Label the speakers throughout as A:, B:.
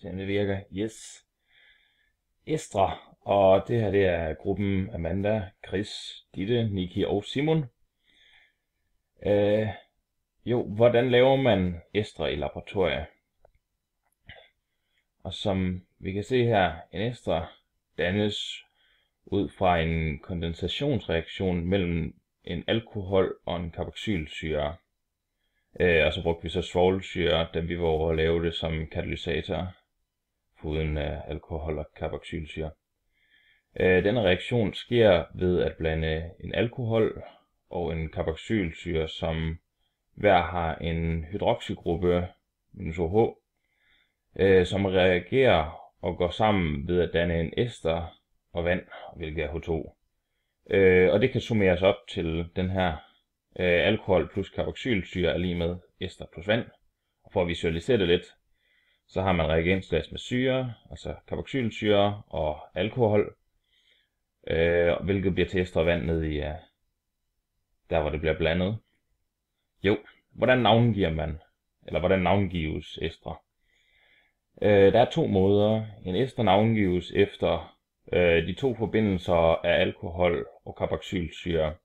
A: Se om det virker. Yes. Estre. Og det her, det er gruppen Amanda, Chris, Ditte, Niki og Simon. Hvordan laver man estre i laboratoriet? Og som vi kan se her, en estre dannes ud fra en kondensationsreaktion mellem en alkohol og en carboxylsyre. Og så brugte vi så svovlsyre, da vi var over at lave det som katalysator, foruden alkohol og carboxylsyre. Denne reaktion sker ved at blande en alkohol og en carboxylsyre, som hver har en hydroxygruppe minus OH, som reagerer og går sammen ved at danne en ester og vand, hvilket er H2. Og det kan summeres op til den her alkohol plus carboxylsyre er lige med ester plus vand. Og for at visualisere det lidt, så har man reagensglas med syre, altså carboxylsyre og alkohol, hvilket bliver til ester og vand ned i der hvor det bliver blandet. Hvordan navngiver man, eller hvordan navngives estre? Der er to måder. En ester navngives efter de to forbindelser af alkohol og carboxylsyre,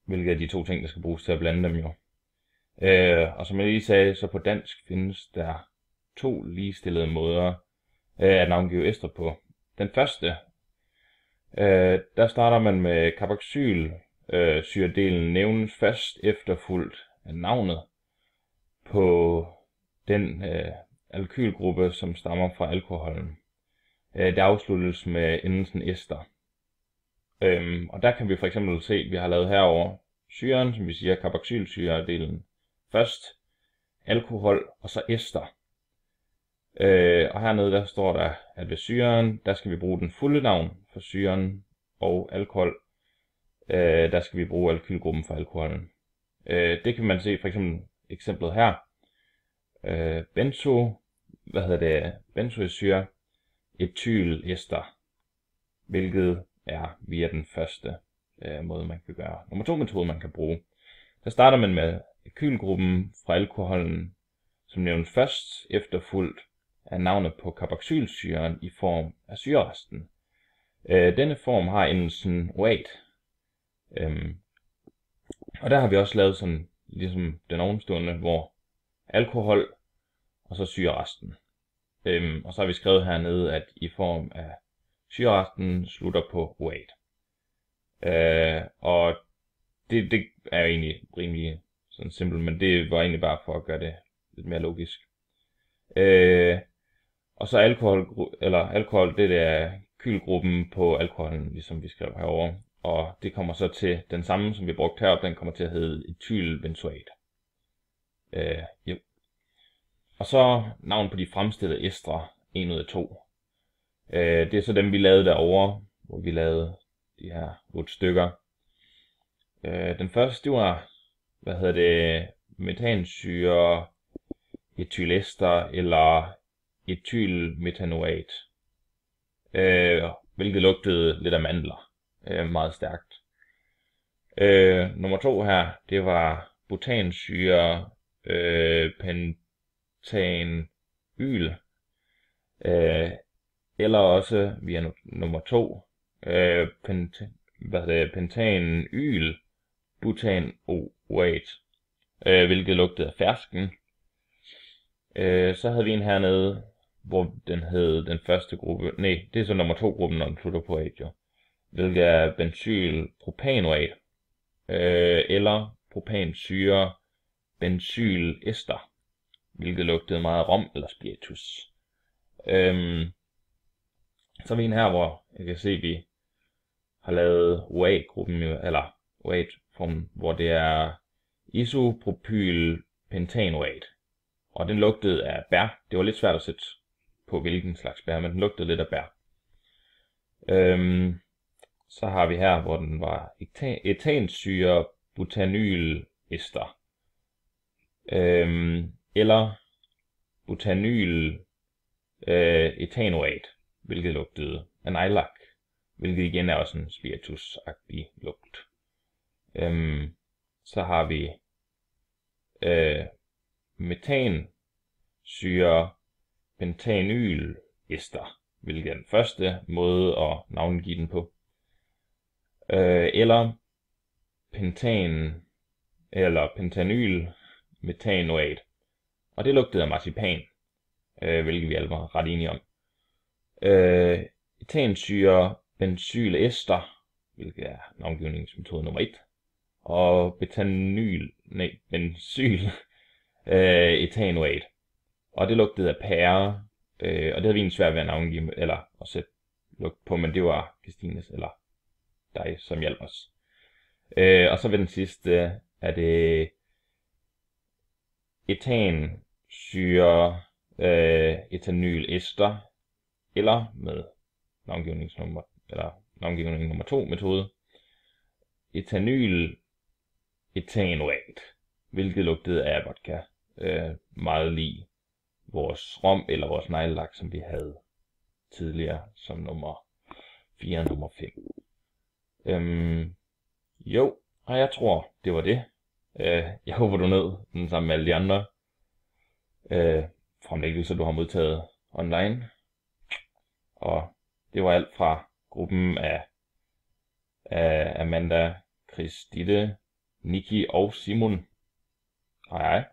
A: hvilket er de to ting, der skal bruges til at blande dem jo. Og som jeg lige sagde, så på dansk findes der to ligestillede måder at navngive ester på. Den første, der starter man med carboxylsyredelen nævnes først efterfulgt af navnet på den alkylgruppe, som stammer fra alkoholen. Det afsluttes med endelsen ester. Og der kan vi for eksempel se, at vi har lavet herover syren, som vi siger carboxylsyredelen først, alkohol og så ester. Og hernede der står der, at ved syren, der skal vi bruge den fulde navn for syren, og alkohol, der skal vi bruge alkylgruppen for alkoholen. Det kan man se for eksempel eksemplet her. Benzoesyre, etylester, hvilket er via den første måde, man kan gøre. Nummer 2 metode, man kan bruge. Der starter man med alkylgruppen fra alkoholen, som nævnes først, efterfulgt af navnet på carboxylsyren i form af syreresten. Denne form har endelsen OAT. Og der har vi også lavet sådan, ligesom den ovenstående, hvor alkohol og så syreresten. Og så har vi skrevet hernede, at i form af syreresten slutter på OAT. Og det er jo egentlig rimelig sådan simpelt, men det var egentlig bare for at gøre det lidt mere logisk. Og så alkohol, det er kylgruppen på alkoholen, ligesom vi skrev herover. Og det kommer så til den samme, som vi brugte heroppe, den kommer til at hedde etylbenzoat. Og så navn på de fremstillede estre, 1 ud af 2. Det er så dem, vi lavede derovre, hvor vi lavede de her 8 stykker. Den første, det var, metansyre, etylester eller etylmetanoat, hvilket lugtede lidt af mandler, meget stærkt. Nummer 2 her, det var butansyre, pentanyl, eller også via nummer 2, pentanyl, butanoat, hvilket lugtede af fersken. Så havde vi en hernede, hvor den hed den første gruppe, det er så nummer 2 gruppen, når den slutter på at jo, hvilket er benzylpropanoat, eller propansyre benzylester, hvilket lugtede meget rom eller spiritus. Så er vi en her, hvor jeg kan se, at vi har lavet OA-gruppen, eller OA-formen, hvor det er isopropylpentanoat. Og den lugtede af bær. Det var lidt svært at sætte på hvilken slags bær, men den lugtede lidt af bær. Så har vi her, hvor den var etansyre butanylester. Eller butanyl etanoat, hvilket lugtede af nejlak, hvilket igen er også en spiritus-agtig lugt. Så har vi metansyre syre pentanyl-ester, hvilket er den første måde at navngive den på. Eller pentanyl metanoat. Og det lugtede af marcipan, hvilket vi alle var ret enige om. Etansyre benzylester, hvilket er navngivningsmetode nummer 1. Og benzyl etanoat. Og det lugtede af pære, og det havde vi egentlig svært ved at navngive, eller at sætte lugt på, men det var Christines, eller dig, som hjalp os. Og så ved den sidste er det etansyre etanyl-ester, eller med navngivning nummer 2 metode, etanyl etanoat, hvilket lugtede af vodka, meget lig vores rom eller vores neglelak, som vi havde tidligere som nummer 4 og nummer 5. Jo, og jeg tror, det var det. Jeg håber, du nød den sammen med alle de andre fremlæggelser, du har modtaget online. Og det var alt fra gruppen af Amanda, Chris, Ditte, Nikki og Simon. Hej hej.